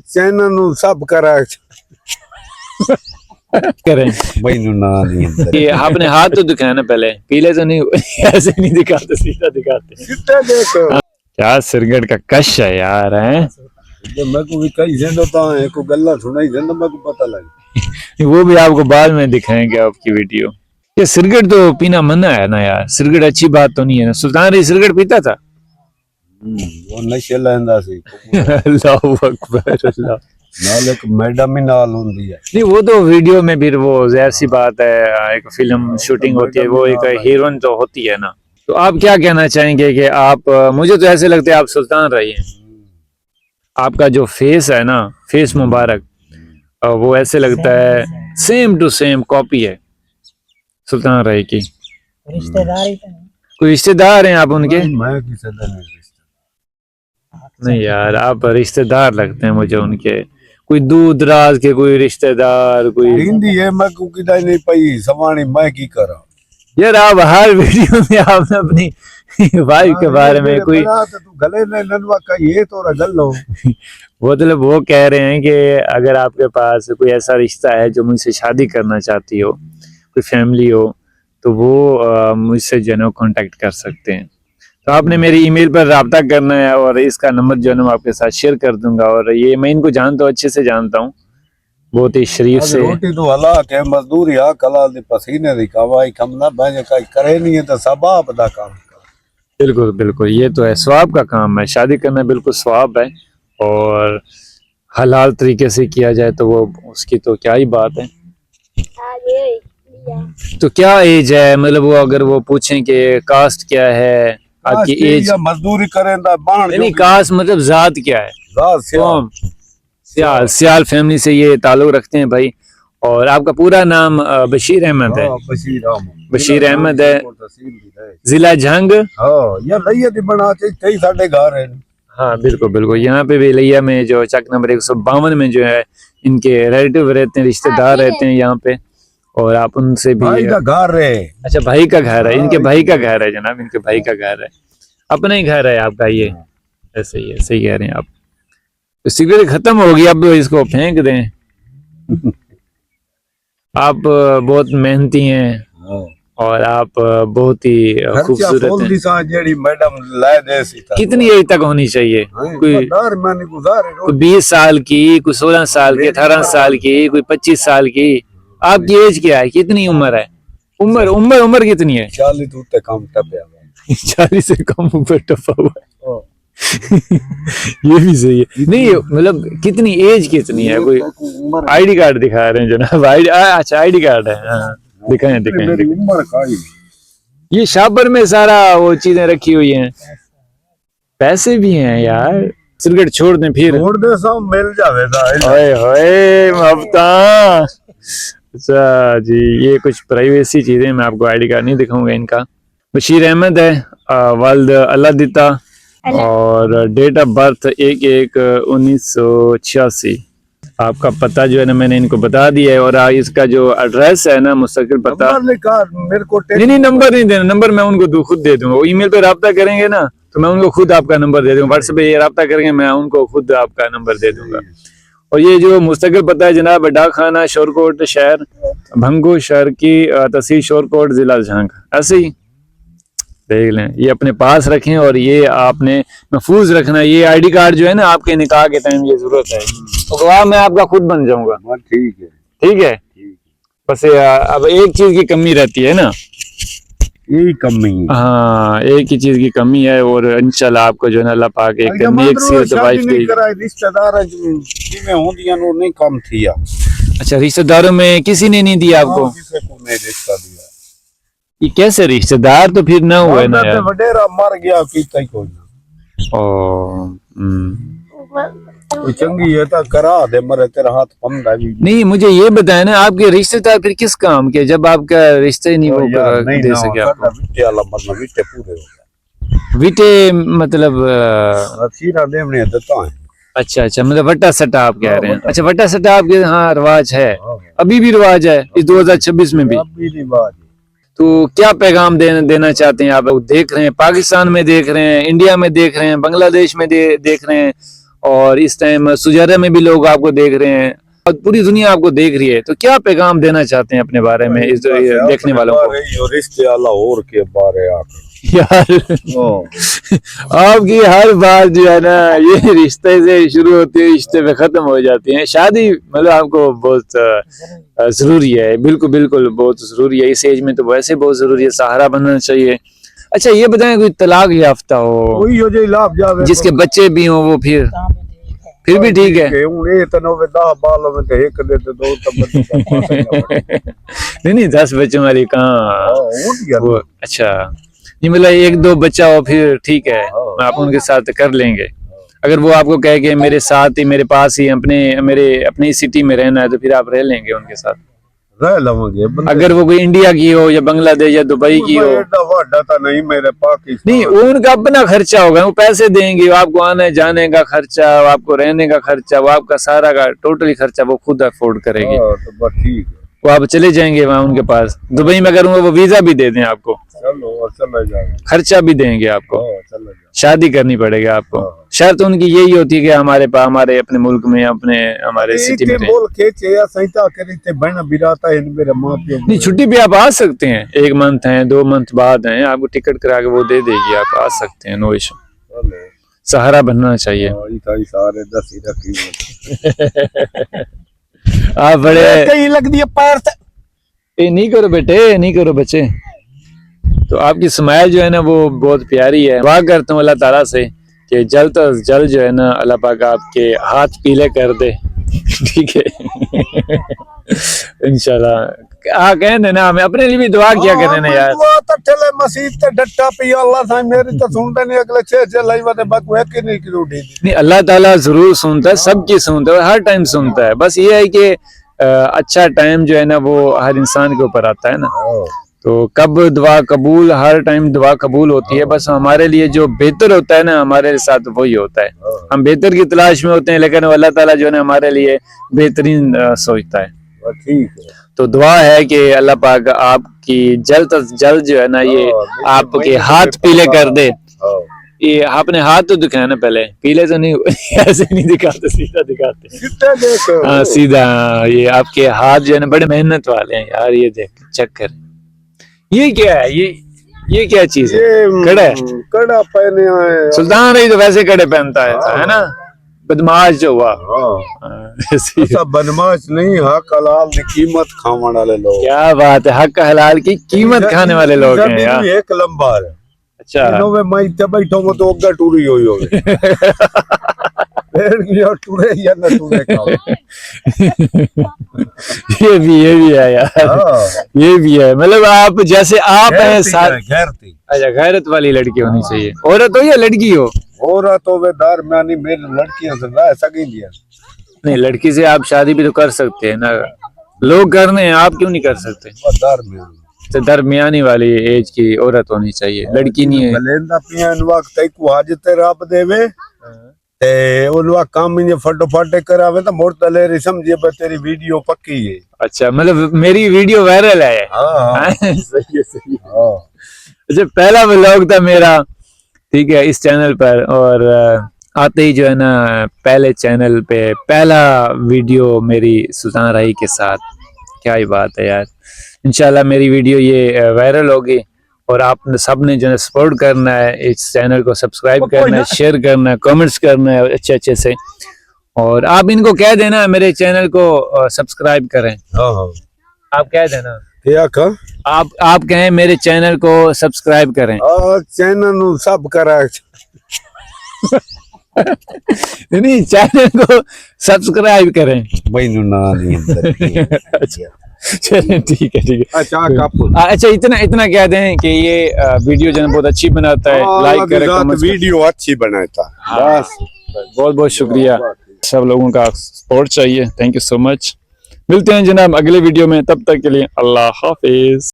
Channel नु सब करा करें मैनू ना नहीं ये आपने हाथ तो दिखाया ना पहले, पीले तो नहीं ऐसे नहीं दिखाते, सीधा दिखाते। सीधा देखो क्या सिरगढ़ का कश है यार, है जब मैं को भी कई सेंदो ता है को गल्ला सुनाई देंदा मैं को पता लग वो भी आपको बाद में दिखाएंगे आपकी वीडियो। ये सिरगढ़ तो पीना मना है ना यार, सिरगढ़ अच्छी बात तो नहीं है ना। सुल्तान रही सिरगढ़ पीता था। वो नशे लेंदा सी अल्लाहू अकबर अल्लाह। नाल एक मैडम ही नाल हुंदी है। नहीं वो तो वीडियो में फिर वो जाहिर सी बात है, एक फिल्म शूटिंग होती है, वो एक हीरोइन तो होती है ना। तो आप क्या कहना चाहेंगे कि आप, मुझे तो ऐसे लगता है आप सुल्तान रही हैं। आपका जो फेस है ना, फेस मुबारक, वो ऐसे लगता है सेम टू सेम कॉपी है सुल्तान रही की। रिश्तेदार ही तो नहीं। कोई रिश्तेदार हैं आप उनके? मैं किसे देने नहीं यार, आप रिश्तेदार लगते हैं मुझे उनके, कोई दूर दराज के कोई रिश्तेदार कोई। हिंदी है मैं को किदाई नहीं पई सवानी मैं की करा यार आप हर वीडियो में आपने अपनी वाइफ के बारे में कोई, तो तू गले ने ननवा का ये तो रगल लो मतलब वो कह रहे हैं कि अगर आपके पास कोई ऐसा रिश्ता है जो मुझसे शादी करना चाहती हो, कोई फैमिली हो, तो वो मुझसे जो है ना कॉन्टेक्ट कर सकते हैं। तो आपने मेरी ईमेल पर रब्ता करना है और इसका नंबर जो है ना मैं आपके साथ शेयर कर दूंगा। और ये मैं इनको जानता हूँ, अच्छे से जानता हूँ, बहुत ही शरीफ से। रोटी तो हला के मजदूरी आ कला दे पसीने दी कमाई कम ना भाई का करे नहीं है तो सब आप दा काम बिल्कुल बिल्कुल, ये तो है, स्वाब का काम है, शादी करना बिल्कुल स्वाब है। और हलाल तरीके से किया जाए तो वो उसकी तो क्या ही बात है। तो क्या एज है, मतलब वो अगर वो पूछें कि कास्ट क्या है आपकी एज? मजदूरी करें दा बाण नहीं कास्ट मतलब जात क्या है? जात से कौम सियाल, सियाल फैमिली से ये ताल्लुक रखते हैं भाई। और आपका पूरा नाम बशीर अहमद है? बशीर अहमद है, जिला झंग। यार लैया दी बना के कई साडे घर है। हाँ बिल्कुल बिल्कुल, यहाँ पे भी लिया में जो चक नंबर 152 में जो है इनके रिलेटिव रहते हैं, रिश्तेदार रहते हैं यहाँ पे। और आप उनसे भी, भाई का घर है। अच्छा भाई का घर है, इनके भाई का घर है जनाब, इनके भाई का घर है, अपना ही घर है आपका ये। ऐसे ही है, सही कह रहे हैं आप। तो सिगरेट खत्म होगी, अब इसको फेंक दें। आप बहुत मेहनती हैं और आप बहुत ही खूबसूरत हैं। मैडम ला दे सी कितनी एज तक होनी चाहिए? कोई 20 साल की, कोई 16 साल की, 18 साल की, कोई 25 साल की। आपकी एज क्या है, कितनी उम्र है? उम्र उम्र उम्र कितनी है? 40 उत्ते कम टपया 40 से कम उम्र टपा हुआ है। ये भी सही है। नहीं मतलब कितनी एज कितनी है? कोई आईडी कार्ड दिखा रहे हैं जनाब? अच्छा आईडी कार्ड है, हाँ दिखाएं दिखाएं। उम्र का ये शाबर में सारा वो चीजें रखी हुई हैं, पैसे भी हैं यार। सिगरेट छोड़ दें फिर? छोड़ दे सब मिल जावेगा। ओए होए मफ्ता। अच्छा जी, ये कुछ प्राइवेसी चीजें, मैं आपको आईडी कार्ड नहीं दिखाऊंगा इनका। बशीर अहमद है, वालिद अल्लाह दिता, और डेट ऑफ बर्थ 1/1/1986। आपका पता जो है ना मैंने इनको बता दिया है। और इसका जो एड्रेस है ना, मुस्तकिल पता मेरे को नहीं, नंबर नहीं देना, नंबर मैं उनको खुद दे दूंगा। ईमेल पे रब्ता करेंगे ना तो मैं उनको खुद आपका नंबर दे दूंगा, व्हाट्सएप पे ये रब्ता करेंगे मैं उनको खुद आपका नंबर दे दूंगा। और ये जो मुस्तकिल पता है जनाब, डाक खाना शोरकोट शहर, भंगो शहर की तहसील शोरकोट, जिला झांग। ऐसे ही देख लें, ये अपने पास रखें और ये आपने महफूज रखना। ये आईडी कार्ड जो है ना आपके निकाह के टाइम ये जरूरत है, तो गवाह मैं आपका खुद बन जाऊंगा। ठीक है ठीक है। बस अब एक चीज की कमी रहती है ना, यही कमी है। हाँ एक ही चीज की कमी है, और इंशाल्लाह आपको जो है ना अल्लाह पाक एक नेक सेहत वाइफ दी। रिश्तेदार में होंदियां नो नहीं कम थिया। अच्छा रिश्तेदारों में किसी ने नहीं दिया आपको? किसी को नहीं रिश्ता दिया। ये कैसे रिश्तेदार तो फिर ना हुए ना यार। वडेरा मर गया कीता कोई ना। ओ कोई चंगी है तो करा दे, मरे तेरा हाथ पंदा भी नहीं। मुझे ये बताया ना, आपके रिश्तेदार फिर किस काम के, जब आपका रिश्ता ही नहीं वो दे सके आपको? विटे वाला मरना विटे पूरे हो गए। विटे मतलब सीरा देवने देता है। अच्छा अच्छा, मतलब वट्टा सट्टा आप कह रहे हैं? अच्छा वट्टा सट्टा आपके यहाँ रिवाज है, अभी भी रिवाज है इस 2026 में भी? अभी रिवाज। तो क्या पैगाम देना चाहते हैं आप? देख रहे हैं पाकिस्तान में, देख रहे हैं इंडिया में, देख रहे हैं बांग्लादेश में, देख रहे हैं, और इस टाइम सुजारा में भी लोग आपको देख रहे हैं और पूरी दुनिया आपको देख रही है, तो क्या पैगाम देना चाहते हैं अपने बारे में इस देखने वालों को? रिश्ते लाहौर के बारे आकर यार आपकी हर बात जो है ना ये रिश्ते से शुरू होती है, रिश्ते पे खत्म हो जाती है। शादी मतलब आपको बहुत जरूरी है, बिल्कुल बिल्कुल बहुत जरूरी है। इस एज में तो वैसे बहुत जरूरी है, सहारा बनना चाहिए। अच्छा ये बताएं, कोई तलाक याफ्ता हो वही हो जाए लाभ जावे जिसके बच्चे भी हों वो फिर भी ठीक है। ये तनो वे 10 बालों में तो एक दे तो दो तब नहीं 10 बच्चों वाली कहाँ वो। अच्छा ये मतलब 1-2 बच्चा हो फिर ठीक है, आप उनके साथ कर लेंगे। अगर वो आपको कहे कि मेरे साथ ही मेरे पास ही अपनी सिटी में रहना है तो फिर आप रह लेंगे उनके साथ, रह लवेंगे। अगर वो कोई इंडिया की हो या बांग्लादेश या दुबई की हो। नहीं मेरे पाकिस्तान नहीं उनका अपना खर्चा होगा, वो पैसे देंगे, आपको आने जाने का खर्चा, आपको रहने का खर्चा, वो आपका सारा का टोटली खर्चा वो खुद अफोर्ड करेगी। तो बस ठीक है, वो आप चले जाएंगे वहाँ उनके पास। दुबई में अगर वो वीजा भी दे दें आपको, चलो और चला जाएगा, खर्चा भी देंगे आपको, चला जाएगा। शादी करनी पड़ेगी आपको। शर्त उनकी यही होती है कि हमारे अपने मुल्क में हमारे सिटी में रहें। बोल के चेया सहिता करे ते बहन बिराता है मेरे मां पे। नहीं छुट्टी भी आप आ सकते हैं, 1 मंथ है 2 मंथ बाद है, आपको टिकट करा के वो दे देगी, आप आ सकते हैं, नो इशू। सहारा बनना चाहिए। सारे 10 ही रखी आप बड़े कहीं लग दिया पैर से। ये नहीं करो बेटे, नहीं करो बच्चे। तो आपकी स्माइल जो है ना वो बहुत प्यारी है। दुआ करता हूँ अल्लाह ताला से कि जल्द अज जल्द जो है ना अल्लाह पाक आपके हाथ पीले कर दे, ठीक है इंशाल्लाह। हाँ कह देना, हमें अपने लिए भी दुआ किया करें ना यार। दुआ तो चले मस्जिद ते डट्टा पिया अल्लाह साईं मेरी तो सुनते नहीं, अगले 6 लाई वाले बात है कि नहीं की उठी नहीं, अल्लाह ताला जरूर सुनता है, सबकी सुनता है, हर टाइम सुनता है। बस ये है कि अच्छा टाइम जो है ना वो हर इंसान के ऊपर आता है ना, तो कब दुआ कबूल, हर टाइम दुआ कबूल होती है। बस हमारे लिए जो बेहतर होता है ना हमारे साथ वही होता है। हम बेहतर की तलाश में होते हैं, लेकिन अल्लाह ताला जो है ना हमारे लिए बेहतरीन सोचता है। ठीक है, तो दुआ है कि अल्लाह पाक आपकी जल्द अज जल्द जो है ना ये आपके हाथ पीले कर दे। ये आपने हाथ तो दिखाया ना पहले, पीले तो नहीं ऐसे नहीं दिखाते, सीधा दिखाते। हाँ सीधा, ये आपके हाथ जो है ना बड़े मेहनत वाले हैं यार। ये देख चेक कर, ये क्या है, ये क्या चीज है? कड़ा है, कड़ा पहने आए सुल्तान रही तो वैसे कड़े पहनता है ना, बदमाश जो हुआ। ऐसा बदमाश नहीं, हक हलाल की कीमत खाने वाले लोग। क्या बात है, हक हलाल की कीमत खाने वाले लोग हैं यार। एक लंबा है। अच्छा मैं इतने बैठा हूँ तो अग्गा टूरी हुई होगी टूरे या न टूरे ये भी है यार, ये भी है। मतलब आप जैसे आप हैं अच्छा, गैरत वाली लड़की होनी चाहिए। औरत हो या लड़की हो? औरत हो वे दरमियानी, मेरी लड़कियां से रह सकी नहीं, लड़की से आप शादी भी तो कर सकते हैं ना, लोग कर रहे हैं, आप क्यों नहीं कर सकते? दरमियानी तो दरमियानी वाली एज की औरत होनी चाहिए, लड़की नहीं है। बलेंदा पियन वक्त को हाजत रब देवे ते उनवा काम में फटोफट करावे तो मोर तले समझिए तेरी वीडियो पक्की है। अच्छा मतलब मेरी वीडियो वायरल है। सही है, सही है। अच्छा पहला व्लॉग था मेरा, ठीक है, इस चैनल पर, और आते ही जो है ना पहले चैनल पे पहला वीडियो मेरी सुल्तान राही के साथ। क्या ही बात है यार। इंशाल्लाह मेरी वीडियो ये वायरल होगी और आप सब ने जो है सपोर्ट करना है, इस चैनल को सब्सक्राइब करना है, शेयर करना है, कमेंट्स करना है अच्छे से, और आप इनको कह देना मेरे चैनल को सब्सक्राइब करें। आप कह देना क्या का आप कहें मेरे चैनल को सब्सक्राइब करें। चैनल सब करा नहीं, चैनल को सब्सक्राइब करें। चलिए ठीक है, ठीक है। अच्छा इतना कह दें कि ये वीडियो जो है बहुत अच्छी बनाता है, लाइक करें, कमेंट। वीडियो अच्छी बनाता बस। बहुत बहुत शुक्रिया, सब लोगों का सपोर्ट चाहिए। Thank you so much. मिलते हैं जनाब अगले वीडियो में, तब तक के लिए अल्लाह हाफिज।